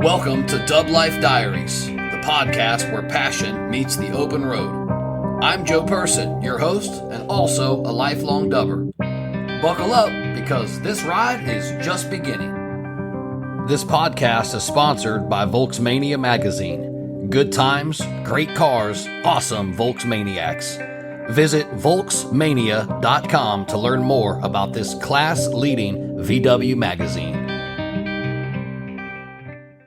Welcome to DubLife Diaries, the podcast where passion meets the open road. I'm Joe Person, your host, and also a lifelong dubber. Buckle up, because this ride is just beginning. This podcast is sponsored by Volksmania magazine. Good times, great cars, awesome Volksmaniacs. Visit Volksmania.com to learn more about this class-leading VW magazine.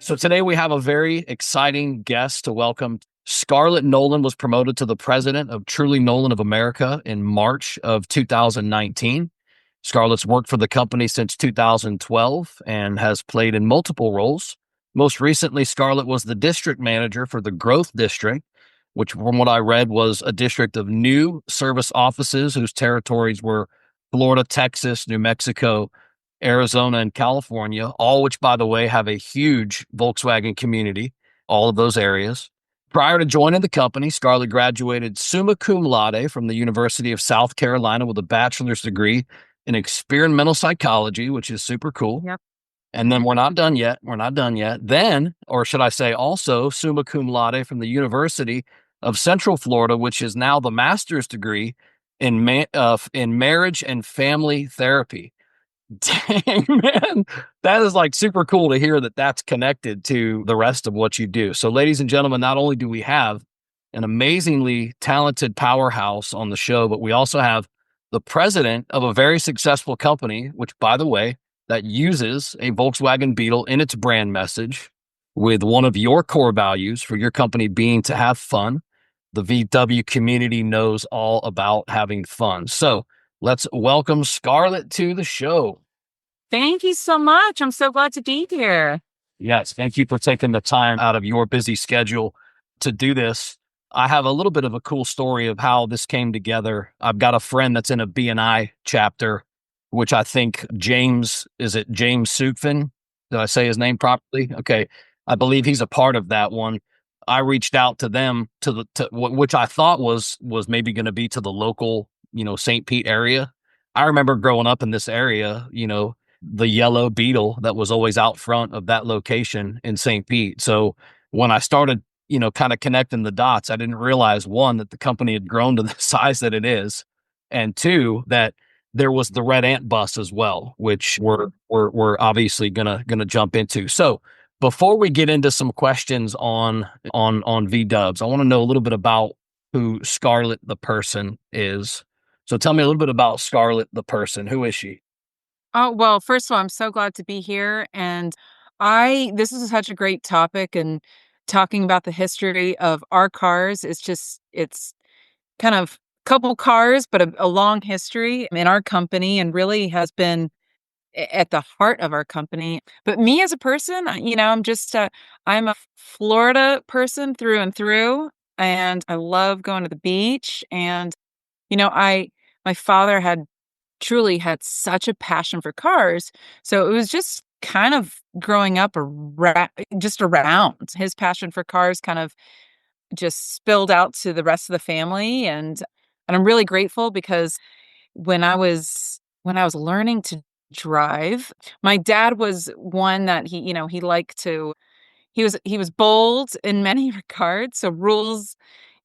So today we have a very exciting guest to welcome. Scarlett Nolen was promoted to the president of Truly Nolen of America in March of 2019. Scarlett's worked for the company since 2012 and has played in multiple roles. Most recently, Scarlett was the district manager for the Growth District, which from what I read was a district of new service offices whose territories were Florida, Texas, New Mexico, Arizona, and California, all which, by the way, have a huge Volkswagen community, all of those areas. Prior to joining the company, Scarlett graduated summa cum laude from the University of South Carolina with a bachelor's degree in experimental psychology, which is super cool. Yep. And then we're not done yet. Then, or should I say also summa cum laude from the University of Central Florida, which is now the master's degree in marriage and family therapy. Dang, man, that is like super cool to hear that that's connected to the rest of what you do. So, ladies and gentlemen, not only do we have an amazingly talented powerhouse on the show, but we also have the president of a very successful company, which, by the way, that uses a Volkswagen Beetle in its brand message, with one of your core values for your company being to have fun. The VW community knows all about having fun. So let's welcome Scarlett to the show. Thank you so much. I'm so glad to be here. Yes, thank you for taking the time out of your busy schedule to do this. I have a little bit of a cool story of how this came together. I've got a friend that's in a B&I chapter, which I think James Sukfin? Did I say his name properly? Okay. I believe he's a part of that one. I reached out to them which I thought was maybe going to be to the local, St. Pete area. I remember growing up in this area, the yellow Beetle that was always out front of that location in St. Pete. So when I started, kind of connecting the dots, I didn't realize, one, that the company had grown to the size that it is, and two, that there was the Red Ant bus as well, which we're obviously gonna jump into. So before we get into some questions on V-dubs, I want to know a little bit about who Scarlett the person is. So tell me a little bit about Scarlett the person. Who is she? Oh, well, first of all, I'm so glad to be here. And this is such a great topic, and talking about the history of our cars it's kind of couple cars, but a long history in our company, and really has been at the heart of our company. But me as a person, I'm a Florida person through and through, and I love going to the beach. And, my father truly had such a passion for cars. So it was just kind of growing up just around. His passion for cars kind of just spilled out to the rest of the family. And I'm really grateful, because when I was learning to drive, my dad was one that he liked to, he was bold in many regards. So rules,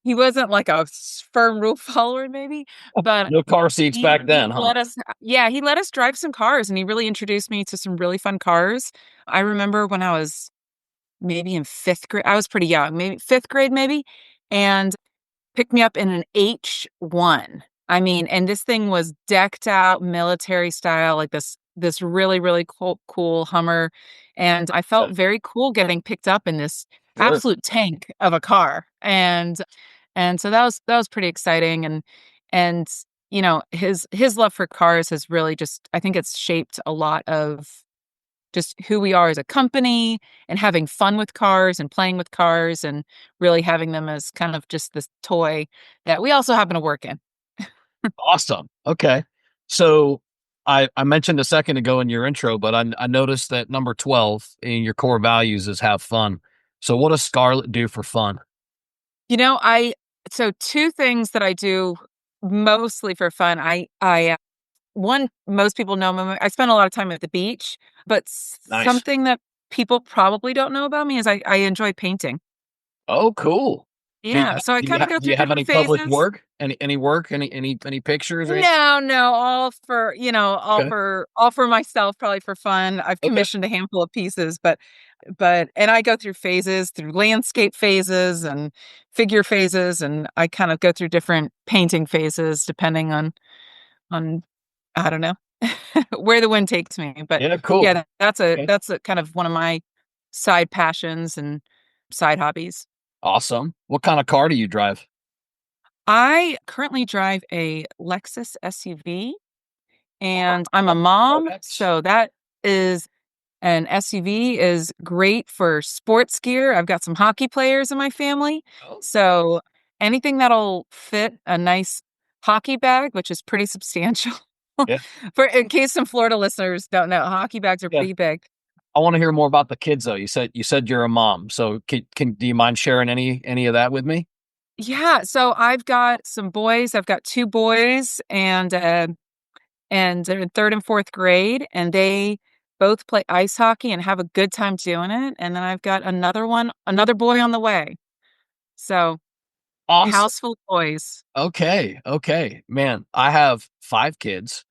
he wasn't like a firm rule follower, maybe, but No car seats back then, huh? he let us drive some cars, and he really introduced me to some really fun cars. I remember when I was maybe in fifth grade, I was pretty young, maybe fifth grade, maybe, and picked me up in an H1. I mean, and this thing was decked out military style, like this really, really cool Hummer. And I felt very cool getting picked up in this absolute tank of a car. And so that was pretty exciting. And his love for cars has really just, I think it's shaped a lot of just who we are as a company, and having fun with cars and playing with cars, and really having them as kind of just this toy that we also happen to work in. Awesome. Okay. So I mentioned a second ago in your intro, but I noticed that number 12 in your core values is have fun. So what does Scarlett do for fun? So two things that I do mostly for fun. One, most people know me, I spend a lot of time at the beach, but Nice. something that people probably don't know about me is I enjoy painting. Oh, cool. Yeah, so I kinda go Do through you have any different published phases. work? Any work? Any pictures or anything? No, no, all for, Okay. all for myself, probably for fun. I've Okay. commissioned a handful of pieces, but and I go through phases, through landscape phases and figure phases, and I kind of go through different painting phases depending on I don't know, where the wind takes me, but Yeah, yeah, cool. Okay. that's a kind of one of my side passions and side hobbies. Awesome. What kind of car do you drive? I currently drive a Lexus SUV, Oh, and I'm a oh, mom, that's so that is an SUV is great for sports gear. I've got some hockey players in my family, oh, so anything that'll fit a nice hockey bag, which is pretty substantial. yeah, For in case some Florida listeners don't know, hockey bags are yeah. pretty big. I want to hear more about the kids though. You said you're a mom, so can do you mind sharing any of that with me? Yeah, so I've got some boys. I've got 2 boys, and they're in 3rd and 4th grade, and they both play ice hockey and have a good time doing it, and then I've got another boy on the way. So, Awesome. house full of boys. Okay, okay. Man, I have 5 kids.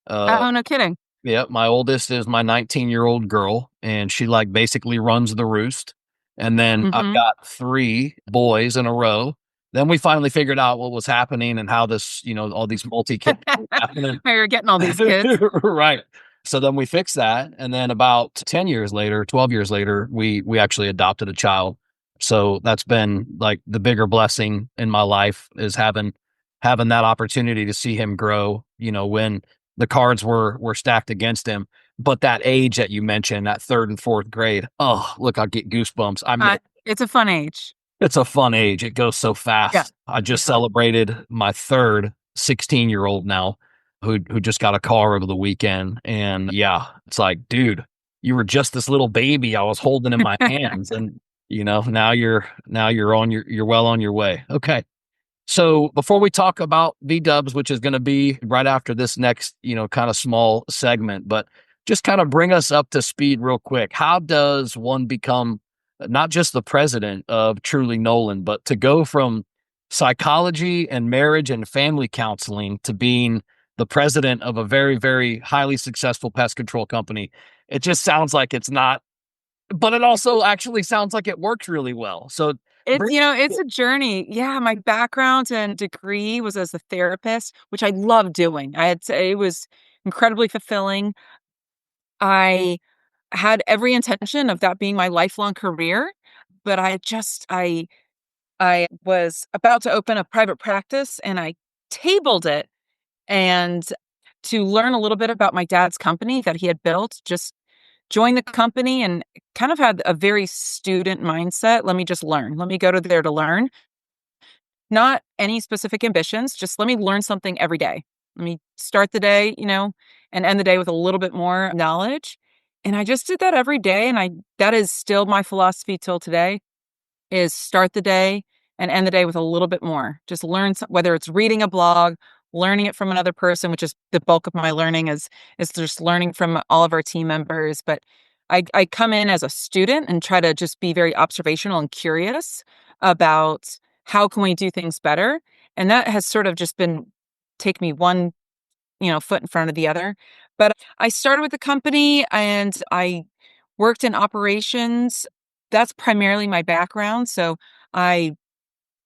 Uh, Oh, no kidding. yeah, my oldest is my 19-year-old girl, and she, like, basically runs the roost, and then I've Mhm. got 3 boys in a row. Then we finally figured out what was happening and how this, all these multi-kids were happening. Where you're getting all these kids. Right. So then we fixed that, and then about 10 years later, 12 years later, we actually adopted a child. So that's been, like, the bigger blessing in my life is having that opportunity to see him grow, when the cards were stacked against him. But that age that you mentioned, that 3rd and 4th grade, oh, look, I get goosebumps. I mean, It's a fun age. it's a fun age. It goes so Yeah. fast. I just celebrated my 3rd 16-year-old now who just got a car over the weekend. And yeah, it's like, dude, you were just this little baby I was holding in my hands. And now you're you're well on your way. Okay. So before we talk about V-dubs, which is going to be right after this next, kind of small segment, but just kind of bring us up to speed real quick. How does one become not just the president of Truly Nolen, but to go from psychology and marriage and family counseling to being the president of a very, very highly successful pest control company? It just sounds like it's not, but it also actually sounds like it works really well. So It's bring, it's a journey. Yeah, my background and degree was as a therapist, which I love doing. I had to it was incredibly fulfilling. I had every intention of that being my lifelong career, but I was about to open a private practice and I tabled it and to learn a little bit about my dad's company that he had built, just joined the company and kind of had a very student mindset. Let me just learn. Let me go to there to learn. Not any specific ambitions, just let me learn something every day. Let me start the day, and end the day with a little bit more knowledge. And I just did that every day, and I that is still my philosophy till today, is start the day and end the day with a little bit more. Just learn whether it's reading a blog, learning it from another person, which is the bulk of my learning is just learning from all of our team members, but I come in as a student and try to just be very observational and curious about how can we do things better, and that has sort of just been take me one, foot in front of the other. But I started with the company and I worked in operations. That's primarily my background. So I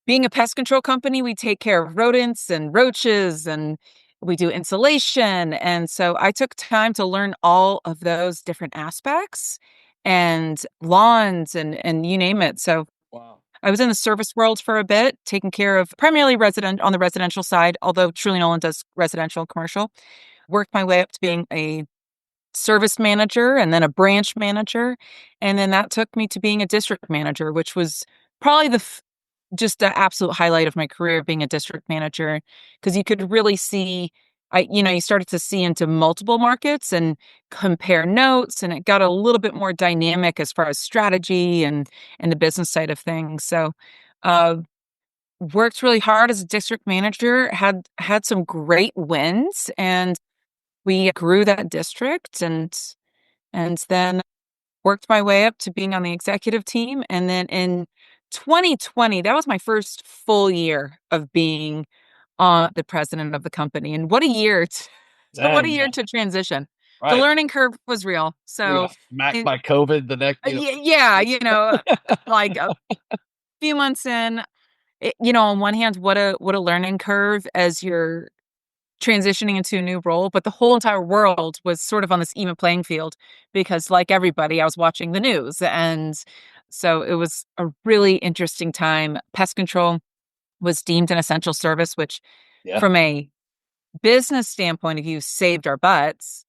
being a pest control company, we take care of rodents and roaches and we do insulation. And so I took time to learn all of those different aspects and lawns and you name it. So wow. I was in the service world for a bit, taking care of primarily resident on the residential side, although Truly Nolen does residential and commercial. Worked my way up to being a service manager and then a branch manager. And then that took me to being a district manager, which was probably just the absolute highlight of my career being a district manager because you could really see you started to see into multiple markets and compare notes and it got a little bit more dynamic as far as strategy and the business side of things. So uh worked really hard as a district manager, had some great wins and we grew that district and then worked my way up to being on the executive team. And then in 2020, that was my first full year of being the president of the company. And what a year! What a Dang, year man. to transition. The Right. learning curve was real. We So, got smacked it, by COVID the next, yeah, like a few months in, on one hand, what a learning curve as you're transitioning into a new role, but the whole entire world was sort of on this even playing field because, like everybody, I was watching the news, and so it was a really interesting time. Pest control was deemed an essential service, which, yeah. from a business standpoint of view, saved our butts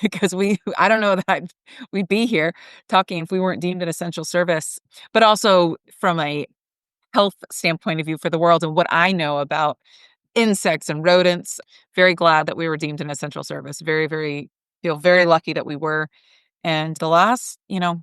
because I don't know that we'd be here talking if we weren't deemed an essential service, but also from a health standpoint of view for the world and what I know about insects and rodents. Very glad that we were deemed an essential service. Very, very, feel very lucky that we were. And the last, 4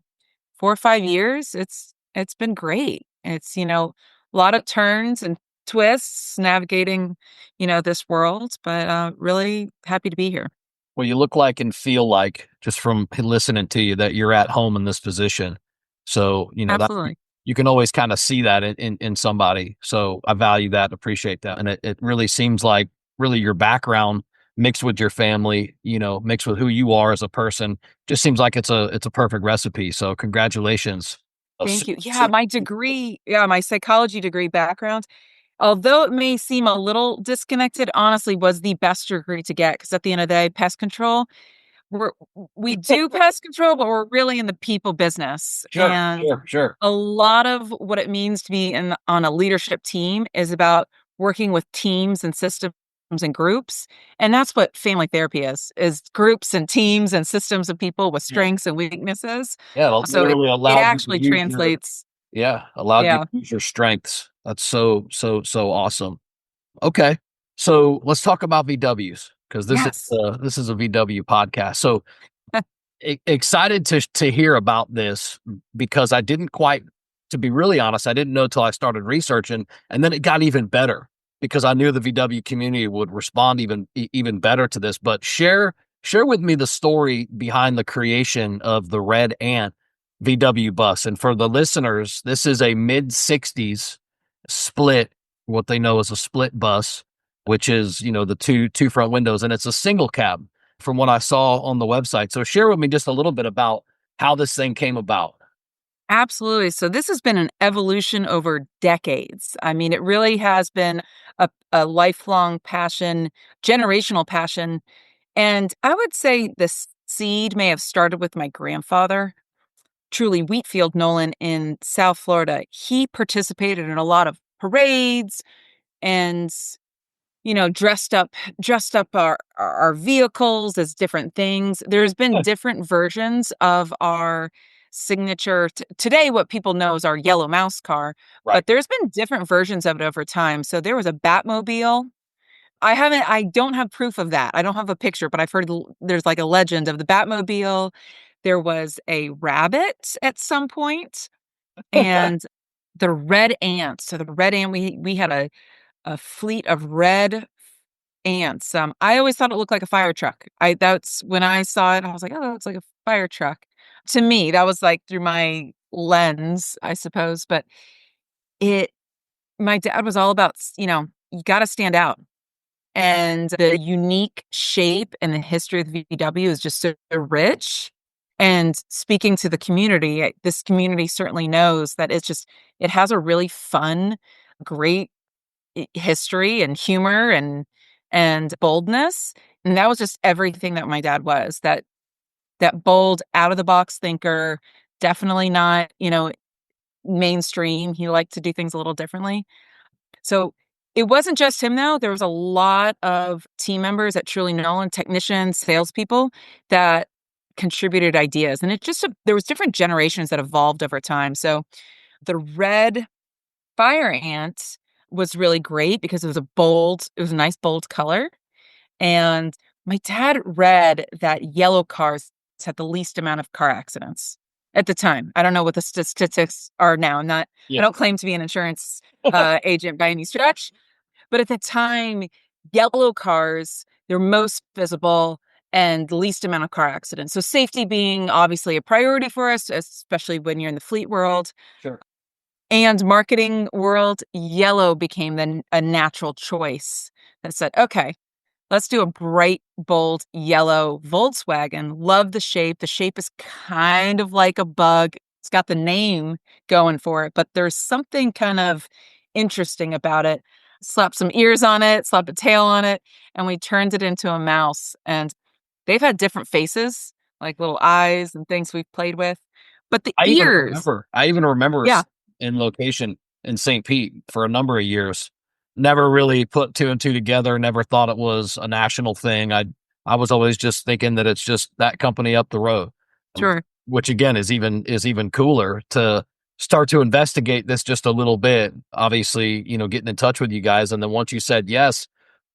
or 5 years, it's been great. It's, a lot of turns and twists navigating, this world, but really happy to be here. Well, you look like and feel like, just from listening to you, that you're at home in this position. So, that Absolutely. you can always kind of see that in somebody. So I value that and appreciate that. And it really seems like really your background mixed with your family, mixed with who you are as a person, just seems like it's a perfect recipe. So congratulations. Thank you. My psychology degree background, although it may seem a little disconnected, honestly was the best degree to get because at the end of the day, pest control, we're we do pest control, but we're really in the people business. Sure, And sure, sure. a lot of what it means to be on a leadership team is about working with teams and systems and groups. And that's what family therapy is groups and teams and systems of people with Yeah. strengths and weaknesses. Yeah, it So it, literally it allowed you to actually use your translates. yeah, allowed you to Yeah, use your strengths. That's so awesome. Okay. So let's talk about VWs because yes. this is a VW podcast. So excited to hear about this because I didn't quite, to be really honest, I didn't know till I started researching, and then it got even better because I knew the VW community would respond even better to this. But share with me the story behind the creation of the Red Ant VW bus. And for the listeners, this is a mid 60s split, what they know as a split bus, which is the two front windows, and it's a single cab from what I saw on the website. So share with me just a little bit about how this thing came about. Absolutely. So this has been an evolution over decades. I mean, it really has been a lifelong passion, generational passion. And I would say the seed may have started with my grandfather, Truly Nolen in South Florida. He participated in a lot of parades and dressed up our vehicles as different things. There's been Yeah. different versions of our signature today, what people know is our yellow mouse car, Right. but there's been different versions of it over time. So there was a Batmobile. I don't have proof of that. I don't have a picture, but I've heard there's like a legend of the Batmobile. There was a rabbit at some point, and the red ant. So the red ant, we had a fleet of red ants. I always thought it looked like a fire truck. That's when I saw it, I was like, "Oh, it's like a fire truck." To me, that was like through my lens, I suppose, but it my dad was all about, you gotta stand out. And the unique shape and the history of the VW is just so rich. And speaking to the community, this community certainly knows that it has a really fun, great history and humor and boldness. And that was just everything that my dad was. That bold, out of the box thinker, definitely not, mainstream. He liked to do things a little differently. So it wasn't just him though. There was a lot of team members at Truly Nolen, technicians, salespeople that contributed ideas. And there was different generations that evolved over time. So the red fire ant was really great because it was a nice bold color. And my dad read that yellow cars had the least amount of car accidents at the time. I don't know what the statistics are now. I Yeah. don't claim to be an insurance agent by any stretch, but at the time, yellow cars, they're most visible and the least amount of car accidents. So safety being obviously a priority for us, especially when you're in the fleet world Sure. and marketing world. Yellow became a natural choice that said, okay, let's do a bright, bold yellow Volkswagen. Love the shape. The shape is kind of like a bug. It's got the name going for it, but there's something kind of interesting about it. Slapped some ears on it, slapped a tail on it, and we turned it into a mouse. And they've had different faces, like little eyes and things we've played with. But the ears, I even remember yeah, us in location in St. Pete for a number of years. Never really put two and two together. Never thought it was a national thing. I was always just thinking that it's just that company up the road, sure. which again is even cooler to start to investigate this just a little bit. Obviously, getting in touch with you guys, and then once you said yes,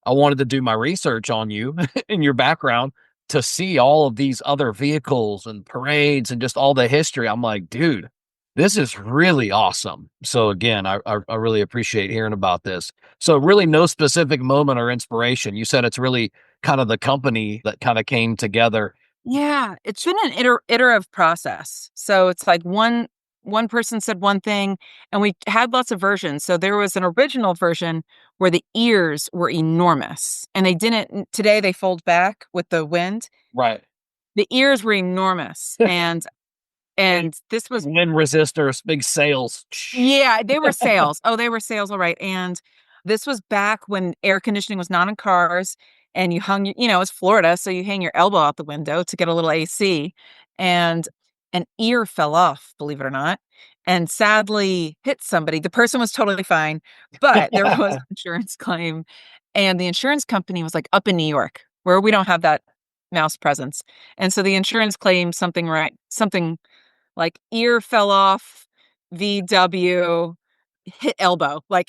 I wanted to do my research on you and your background to see all of these other vehicles and parades and just all the history. I'm like, dude, this is really awesome. So again, I really appreciate hearing about this. So really no specific moment or inspiration. You said it's really kind of the company that kind of came together. Yeah, it's been an iterative process. So it's like one person said one thing, and we had lots of versions. So there was an original version where the ears were enormous, and they didn't. Today they fold back with the wind. Right. The ears were enormous, and Big and this was wind resistors, big sails. yeah, they were sales. Oh, they were sales, all right. And this was back when air conditioning was not in cars, and you hung it's Florida, so you hang your elbow out the window to get a little AC, and an ear fell off, believe it or not, and sadly hit somebody. The person was totally fine, but there was an insurance claim, and the insurance company was like up in New York, where we don't have that mouse presence. And so the insurance claimed something like ear fell off, VW, hit elbow, like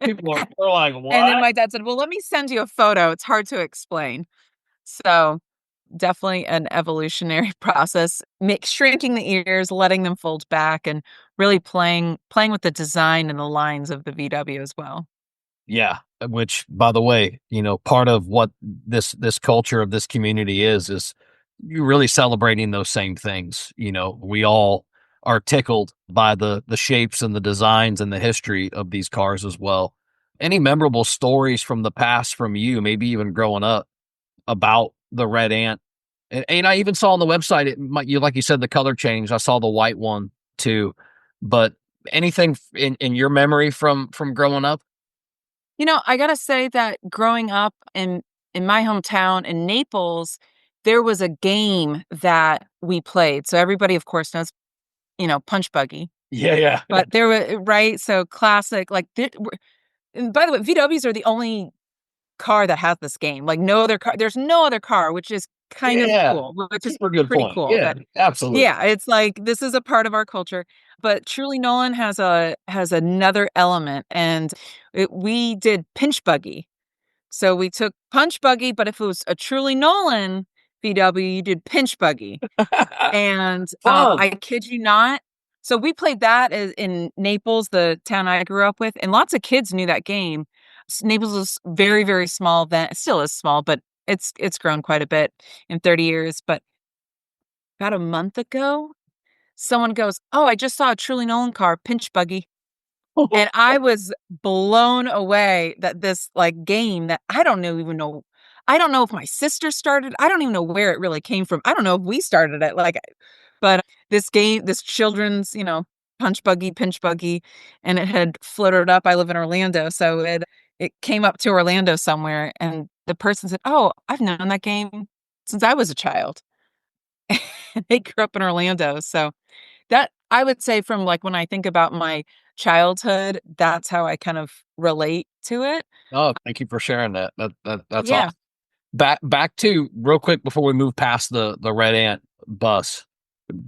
People are like, and then what? my dad said, "Well, let me send you a photo. It's hard to explain." So, definitely an evolutionary process, make shrinking the ears, letting them fold back, and really playing with the design and the lines of the VW as well. Yeah, which by the way, part of what this culture of this community is you really celebrating those same things. We all are tickled by the shapes and the designs and the history of these cars as well. Any memorable stories from the past from you, maybe even growing up, about the red ant? And I even saw on the website like you said, the color change. I saw the white one too, but anything in your memory from growing up? I gotta say that growing up in my hometown in Naples, there was a game that we played. So everybody, of course, knows, Punch Buggy. Yeah, yeah. But there were right, so classic, like, and by the way, VWs are the only car that has this game, like, no other car there's no other car, which is kind of Yeah, cool, which is super good pretty point. cool Yeah, that absolutely. yeah, it's like, this is a part of our culture, but Truly Nolen has another element, and we did Pinch Buggy. So we took Punch Buggy, but if it was a Truly Nolen VW, you did Pinch Buggy. And, Fun. I kid you not, so we played that in Naples, the town I grew up with, and lots of kids knew that game. Naples was very, very small then, it still is small, but it's grown quite a bit in 30 years. But about a month ago, someone goes, "Oh, I just saw a Truly Nolen car, Pinch Buggy." And I was blown away that this, like, game that I don't know if my sister started, I don't even know where it really came from. I don't know if we started it, like, but this game, this children's, Punch Buggy, Pinch Buggy, and it had floated up. I live in Orlando, so it came up to Orlando somewhere, and the person said, "Oh, I've known that game since I was a child." And they grew up in Orlando, so that I would say from, like, when I think about my childhood, that's how I kind of relate to it. Oh, thank you for sharing that. That's Yeah. awesome. Back to real quick before we move past the red ant bus.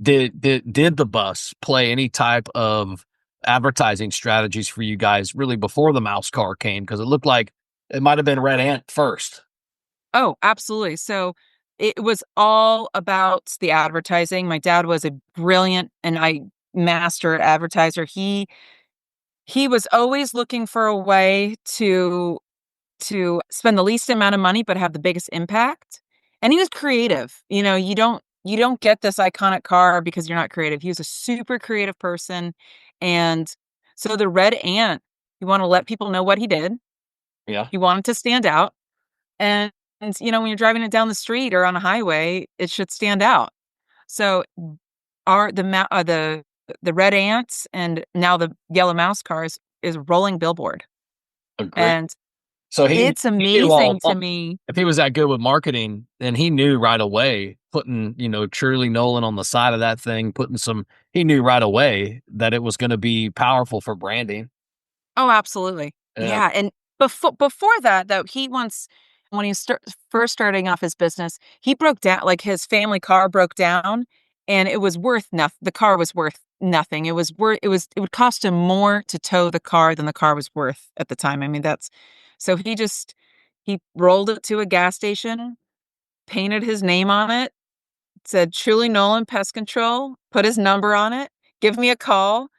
Did the bus play any type of advertising strategies for you guys really before the mouse car came? Because it looked like it might have been red ant first. Oh, absolutely. So, it was all about the advertising. My dad was a brilliant and I master advertiser. He was always looking for a way to spend the least amount of money, but have the biggest impact. And he was creative. You don't get this iconic car because you're not creative. He was a super creative person. And so the red ant, you want to let people know what he did. Yeah. You want it to stand out. And when you're driving it down the street or on a highway, it should stand out. So our the red ants and now the yellow mouse cars is rolling billboard. Agree. And So it's he knew all amazing to along. me. If he was that good with marketing, then he knew right away, putting, Truly Nolen on the side of that thing, he knew right away that it was going to be powerful for branding. Oh, absolutely. Yeah. Yeah, and before that, though, he once when he first starting off his business, he broke down like, his family car broke down, and it was worth nothing. The car was worth nothing. It would cost him more to tow the car than the car was worth at the time. I mean, that's so he rolled it to a gas station, painted his name on it, said Truly Nolen Pest Control, put his number on it, give me a call.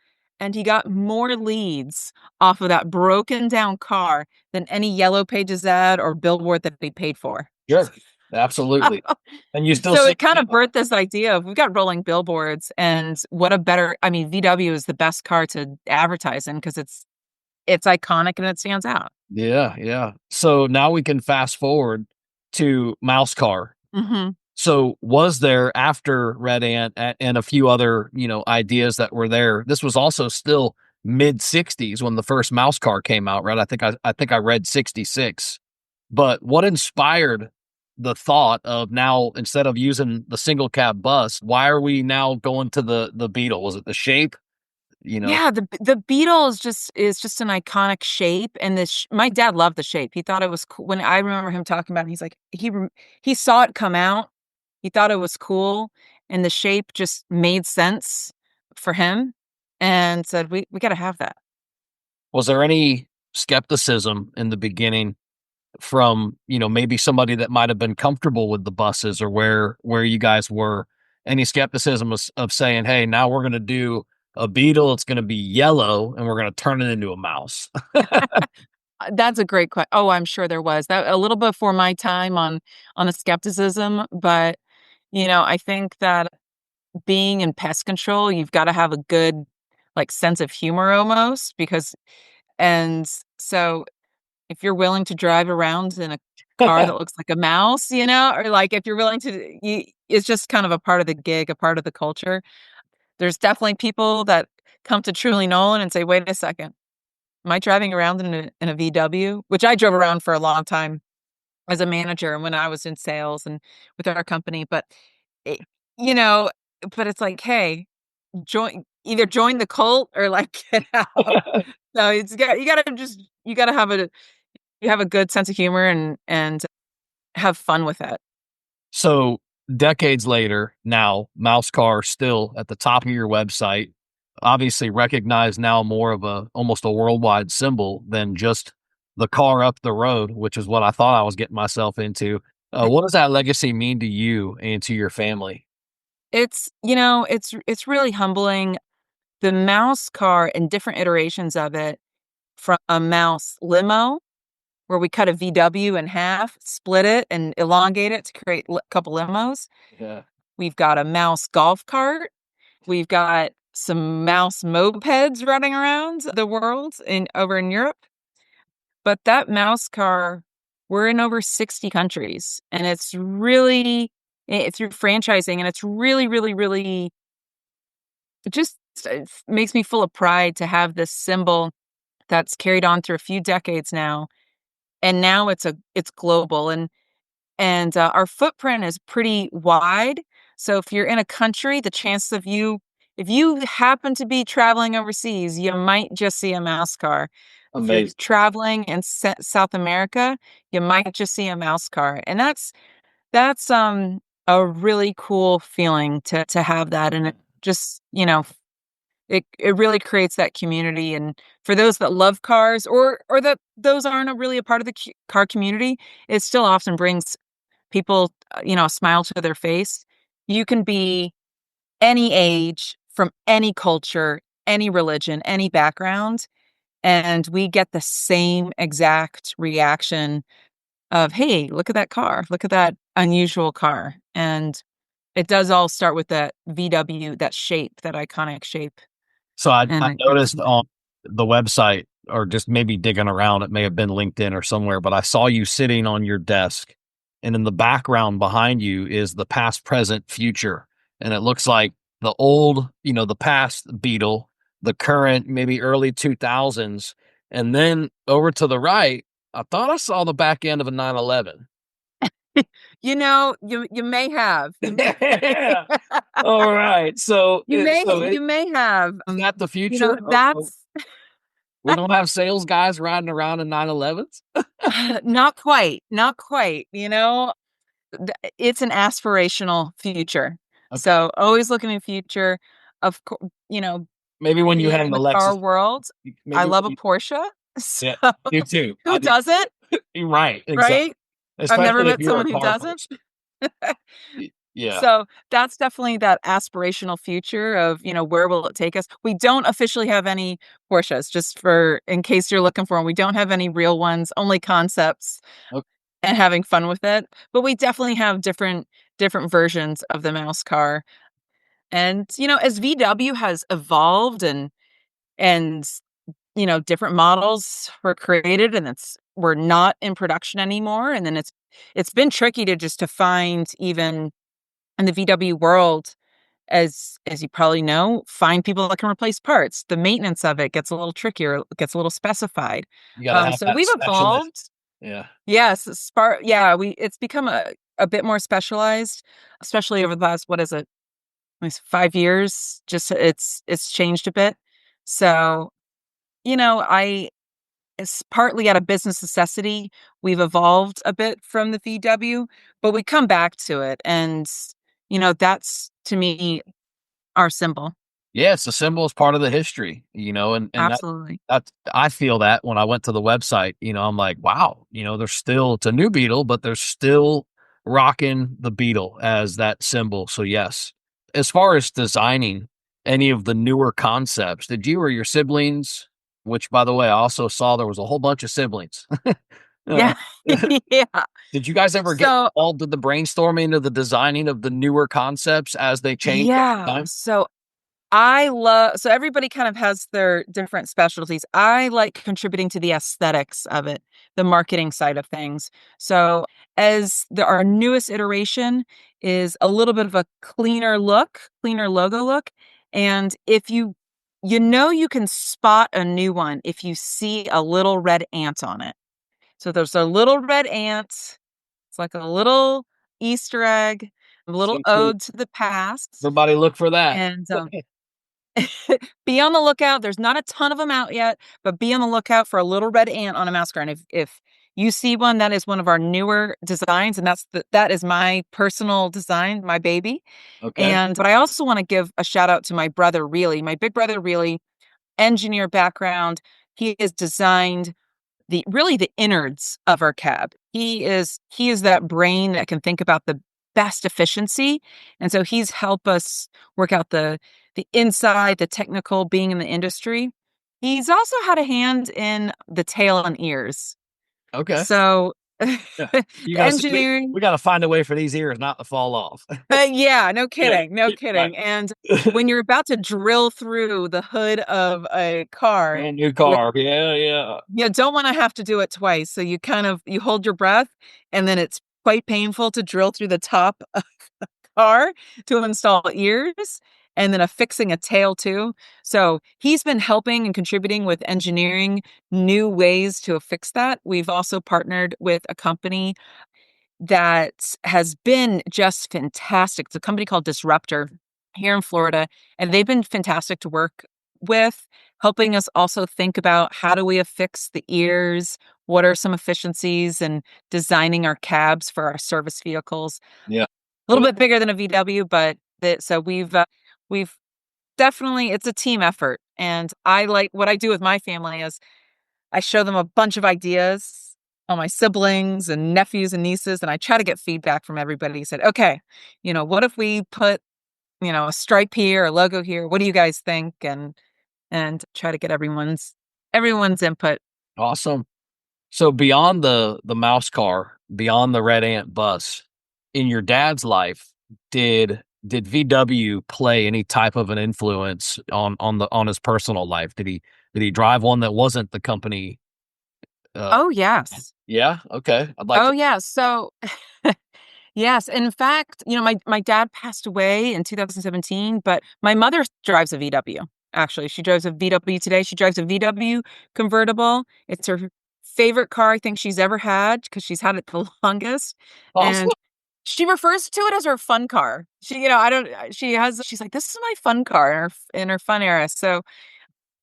And he got more leads off of that broken down car than any Yellow Pages ad or billboard that he paid for. Sure. Absolutely. And you still So see it kind it of now. birthed this idea of we've got rolling billboards, and what a better, I mean, VW is the best car to advertise in because it's iconic and it stands out. Yeah, yeah. So now we can fast forward to Mouse Car. Hmm. So was there after Red Ant and a few other, ideas that were there? This was also still mid 60s when the first mouse car came out, right? I think I read 66. But what inspired the thought of now instead of using the single cab bus, why are we now going to the Beetle? Was it the shape? You know, Yeah, the Beetle is just an iconic shape, and my dad loved the shape. He thought it was cool. When I remember him talking about it, he's like he saw it come out. He thought it was cool, and the shape just made sense for him, and said, "We got to have that." was there any skepticism in the beginning from, maybe somebody that might have been comfortable with the buses or where you guys were? Any skepticism of saying, "Hey, now we're gonna do a Beetle, it's gonna be yellow, and we're gonna turn it into a mouse." That's a great question. Oh, I'm sure there was that a little before my time on the skepticism, but I think that being in pest control, you've got to have a good like sense of humor almost because and so if you're willing to drive around in a car that looks like a mouse, or like if you're willing to, it's just kind of a part of the gig, a part of the culture. There's definitely people that come to Truly Nolan and say, "Wait a second, am I driving around in a VW?" Which I drove around for a long time as a manager and when I was in sales and with our company. But it, you know, but it's like, hey, join the cult or like get out. So you have a good sense of humor and have fun with it. So, decades later, now mouse car still at the top of your website, obviously recognized now more of a almost a worldwide symbol than just the car up the road, which is what I thought I was getting myself into. What does that legacy mean to you and to your family? It's really humbling. The mouse car and different iterations of it from a mouse limo where we cut a VW in half, split it and elongate it to create a couple limos. Yeah. We've got a mouse golf cart. We've got some mouse mopeds running around the world over in Europe. But that mouse car, we're in over 60 countries, and it's really through franchising, and it's really, really, really it makes me full of pride to have this symbol that's carried on through a few decades now, and now it's global, and our footprint is pretty wide. So if you're in a country, the chances of if you happen to be traveling overseas, you might just see a mouse car. If you're Amazing. traveling in South America, you might just see a mouse car, and that's a really cool feeling to have that, and it just it really creates that community. And for those that love cars or that those aren't really a part of the car community, it still often brings people, a smile to their face. You can be any age, from any culture, any religion, any background, and we get the same exact reaction of, "Hey, look at that car. Look at that unusual car. And it does all start with that VW, that shape, that iconic shape. So I And it's noticed on the website, or just maybe digging around, it may have been LinkedIn or somewhere, but I saw you sitting on your desk, and in the background behind you is the past, present, future. And it looks like the old, the past Beetle, the current, maybe early 2000s. And then over to the right, I thought I saw the back end of a 911. you may have. You may Yeah. All right. So, you may have. isn't that the future? Oh, That's we don't have sales guys riding around in 911s? not quite, not quite, it's an aspirational future. Okay. So always looking in future. Of course, Maybe when you being hang in the the car Lexus, world, I maybe when love a you, Porsche. yeah, So you too. who doesn't, You're right, exactly. right? I've never Especially if met you're a someone who car doesn't. person. Yeah. So that's definitely that aspirational future of, where will it take us? We don't officially have any Porsches, just for in case you're looking for them. We don't have any real ones, only concepts Okay. and having fun with it. But we definitely have different versions of the mouse car. And, as VW has evolved and different models were created and we're not in production anymore. And then it's been tricky to find, even in the VW world, as you probably know, find people that can replace parts. The maintenance of it gets a little trickier, it gets a little specified. You gotta have So that we've evolved. specialist. Yeah. Yes, Spark. Yeah, we it's become a bit more specialized, especially over the last, what is it, at least 5 years. Just it's changed a bit. So I it's partly out of business necessity. We've evolved a bit from the VW, but we come back to it, and that's to me our symbol. Yeah, it's a symbol, it's part of the history, and Absolutely. that's I feel that when I went to the website, I'm like, wow, there's still it's a new Beetle, but they're still rocking the Beetle as that symbol. So yes. As far as designing any of the newer concepts, did you or your siblings, which by the way, I also saw there was a whole bunch of siblings. Uh, Yeah. Yeah. did you guys ever get So involved in the brainstorming of the designing of the newer concepts as they change yeah. over time? So everybody kind of has their different specialties. I like contributing to the aesthetics of it, the marketing side of things. So our newest iteration is a little bit of a cleaner look, cleaner logo look. And if you can spot a new one if you see a little red ant on it. So there's a little red ant. It's like a little Easter egg, a little So cool. ode to the past. Everybody look for that. And be on the lookout. There's not a ton of them out yet, but be on the lookout for a little red ant on a mouse guard. And if you see one, that is one of our newer designs, and that is my personal design, my baby. Okay. And but I also want to give a shout out to my brother, really, my big brother, really, engineer background. He has designed the innards of our cab. He is that brain that can think about the best efficiency. And so he's helped us work out the inside, the technical, being in the industry. He's also had a hand in the tail and ears. Okay. So Yeah. the You gotta see engineering, we gotta find a way for these ears not to fall off. yeah, no Yeah. kidding, no Right. kidding. And when you're about to drill through the hood of a car, Brand new car. Yeah, yeah. you don't wanna have to do it twice, so you hold your breath, and then it's quite painful to drill through the top of the car to install ears, and then affixing a tail too. So, he's been helping and contributing with engineering new ways to affix that. We've also partnered with a company that has been just fantastic. It's a company called Disruptor here in Florida, and they've been fantastic to work with, helping us also think about how do we affix the ears, what are some efficiencies, and designing our cabs for our service vehicles. Yeah. A little bit bigger than a VW, but so we've definitely, it's a team effort. And I like what I do with my family is I show them a bunch of ideas on my siblings and nephews and nieces, and I try to get feedback from everybody. He said, okay, what if we put, a stripe here, a logo here? What do you guys think? And try to get everyone's input. Awesome. So beyond the mouse car, beyond the red ant bus, in your dad's life, did VW play any type of an influence on his personal life? Did he drive one that wasn't the company? Uh, Oh, yes. yeah, okay. I'd like Oh, to. yeah. So, yes, in fact, my dad passed away in 2017, but my mother drives a VW, actually. She drives a VW today. She drives a VW convertible. It's her favorite car I think she's ever had because she's had it the longest, Awesome. and she refers to it as her fun car. I don't she's like, "This is my fun car," in her fun era. So,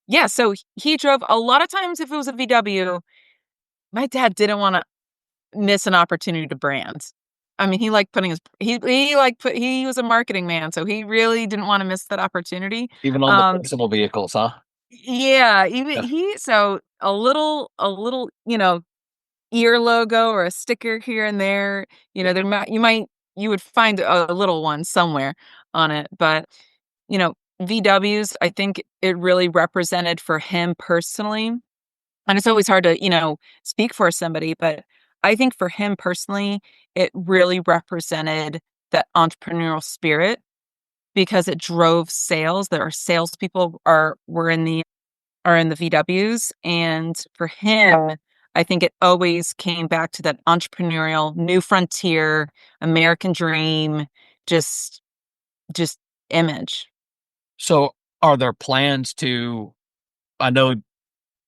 yeah, so he drove a lot of times if it was a VW, my dad didn't wanna miss an opportunity to brand. I mean, he liked putting his he like put he was a marketing man, so he really didn't wanna miss that opportunity. Even on the Um, personal vehicles, huh? yeah, even Yeah. he so a little, ear logo or a sticker here and there, you would find a little one somewhere on it, but, VWs, I think it really represented for him personally, and it's always hard to, speak for somebody, but I think for him personally, it really represented that entrepreneurial spirit because it drove sales. There are salespeople are in the VWs, and for him, I think it always came back to that entrepreneurial, new frontier, American dream, just just image. So, are there plans to? I know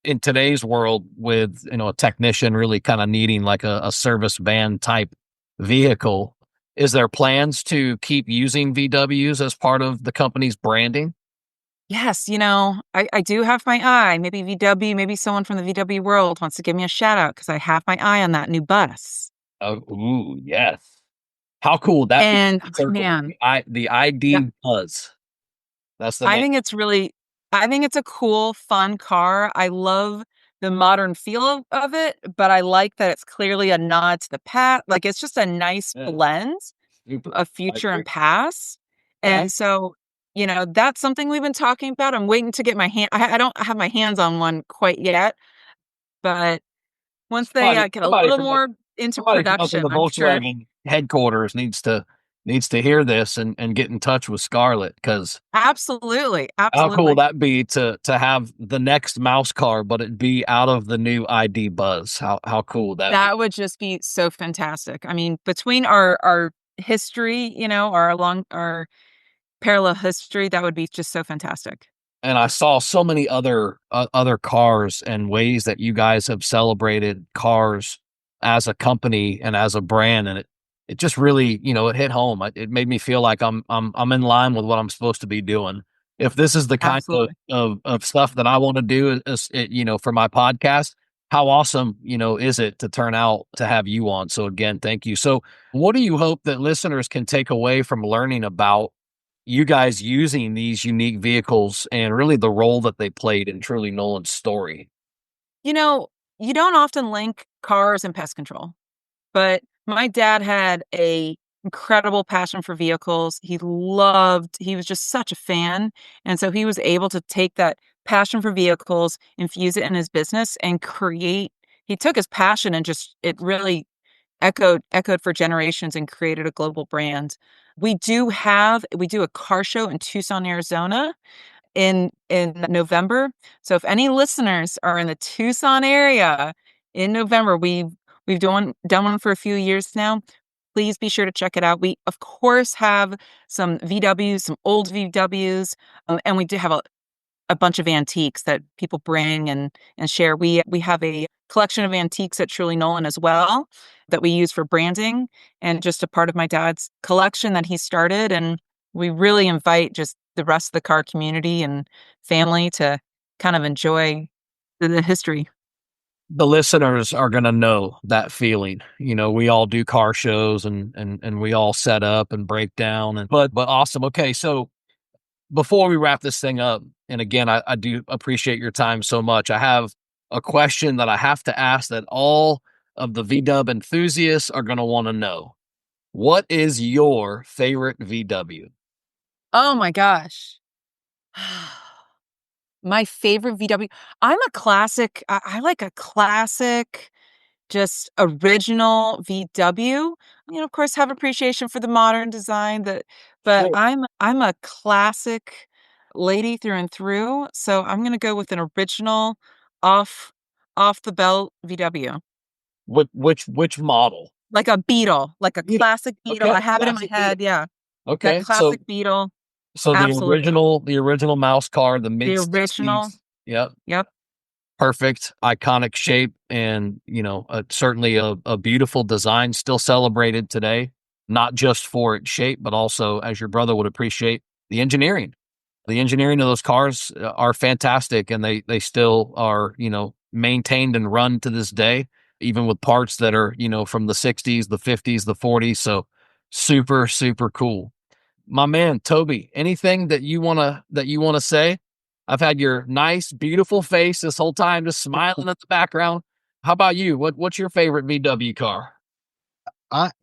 in today's world, with a technician really kind of needing like a service van type vehicle, is there plans to keep using VWs as part of the company's branding? Yes, I do have my eye. Maybe VW, maybe someone from the VW world wants to give me a shout out because I have my eye on that new bus. Oh, ooh, yes. How cool would that be? And Circle man, the yeah, ID Buzz. That's the I name. think it's really, I think it's a cool, fun car. I love the modern feel of it, but I like that it's clearly a nod to the past. Like it's just a nice Yeah, blend super. of I future agree. and past. And so, that's something we've been talking about. I'm waiting to get my hand. I don't have my hands on one quite yet, but once they Somebody, get a somebody little from the more into somebody from up in production, the I'm sure. Volkswagen headquarters needs to hear this and get in touch with Scarlett, because Absolutely, how cool would absolutely. that be to have the next mouse car, but it be out of the new ID Buzz? How cool would that be? That would just be so fantastic. I mean, between our history, our parallel history, that would be just so fantastic. And I saw so many other cars and ways that you guys have celebrated cars as a company and as a brand, and it just really, it hit home. It made me feel like I'm in line with what I'm supposed to be doing. If this is the kind of Absolutely. stuff that I want to do, for my podcast, how awesome, is it to turn out to have you on? So again, thank you. So, what do you hope that listeners can take away from learning about you guys using these unique vehicles and really the role that they played in Truly Nolan's story? You know, you don't often link cars and pest control, but my dad had a incredible passion for vehicles. He was just such a fan, and so he was able to take that passion for vehicles, infuse it in his business, and create he took his passion and just it really echoed for generations and created a global brand. We do a car show in Tucson, Arizona in November. So if any listeners are in the Tucson area in November, we've done one for a few years now. Please be sure to check it out. We of course have some VWs, some old VWs, and we do have a bunch of antiques that people bring and share. We have a collection of antiques at Truly Nolen as well that we use for branding and just a part of my dad's collection that he started. And we really invite just the rest of the car community and family to kind of enjoy the history. The listeners are going to know that feeling. We all do car shows and we all set up and break down, and but awesome. Okay, so before we wrap this thing up, and again, I do appreciate your time so much. I have a question that I have to ask that all of the VW enthusiasts are going to want to know. What is your favorite VW? Oh my gosh. My favorite VW. I'm a classic. I like a classic, just original VW. of course, have appreciation for the modern design but Sure. I'm a classic lady through and through, so I'm gonna go with an original off off the belt VW. Which model? Like a Beetle, like a Beetle. classic Beetle. I Okay, have it in my classic Beetle. head, yeah. That Okay, so classic Beetle, so absolutely. the original mouse car, the The mid original. 60s. Yep. Yep. Perfect, iconic shape, and certainly a beautiful design, still celebrated today, not just for its shape, but also, as your brother would appreciate, the engineering. The engineering of those cars are fantastic, and they still are maintained and run to this day, even with parts that are from the 60s, the 50s, the 40s. So super super cool. My man Toby, anything that you wanna say? I've had your nice, beautiful face this whole time, just smiling at the background. How about you? What's your favorite VW car?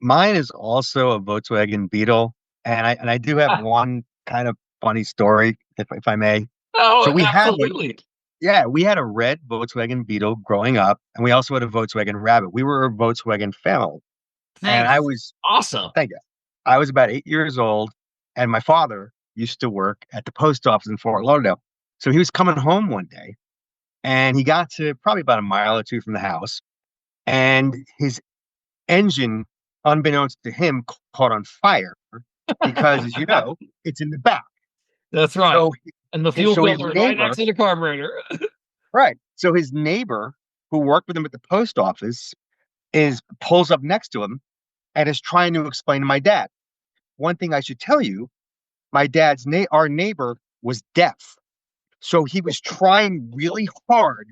Mine is also a Volkswagen Beetle, and I do have Ah, one kind of funny story, if I may. So oh, we had one, absolutely. yeah, we had a red Volkswagen Beetle growing up, and we also had a Volkswagen Rabbit. We were a Volkswagen family, and I Nice. was, Awesome. thank you, I was about 8 years old, and my father used to work at the post office in Fort Lauderdale. So he was coming home one day, and he got to probably about a mile or two from the house, and his engine, unbeknownst to him, caught on fire because, as you know, it's in the back. That's right. So, And the fuel so his filter is right neighbor, next to the carburetor. right? So his neighbor, who worked with him at the post office, is pulls up next to him and is trying to explain to my dad. One thing I should tell you: our neighbor was deaf, so he was trying really hard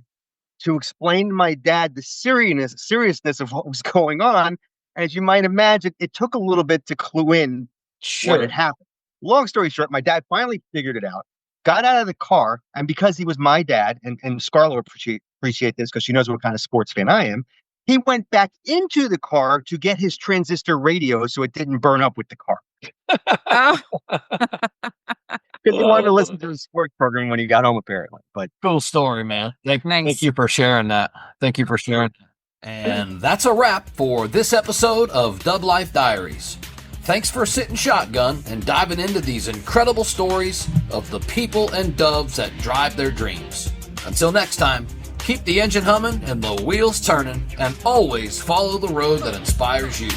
to explain to my dad the seriousness of what was going on. As you might imagine, it took a little bit to clue in what had Sure. happened. Long story short, my dad finally figured it out, got out of the car, and because he was my dad, and Scarlett will appreciate this because she knows what kind of sports fan I am, he went back into the car to get his transistor radio so it didn't burn up with the car Oh, because he wanted to Oh, listen to the sports program when he got home, apparently. But cool story, man. Thank nice. you for sharing that. Thank you for sharing. And that's a wrap for this episode of DubLife Diaries. Thanks for sitting shotgun and diving into these incredible stories of the people and doves that drive their dreams. Until next time, keep the engine humming and the wheels turning, and always follow the road that inspires you.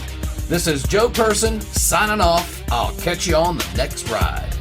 This is Joe Person signing off. I'll catch you on the next ride.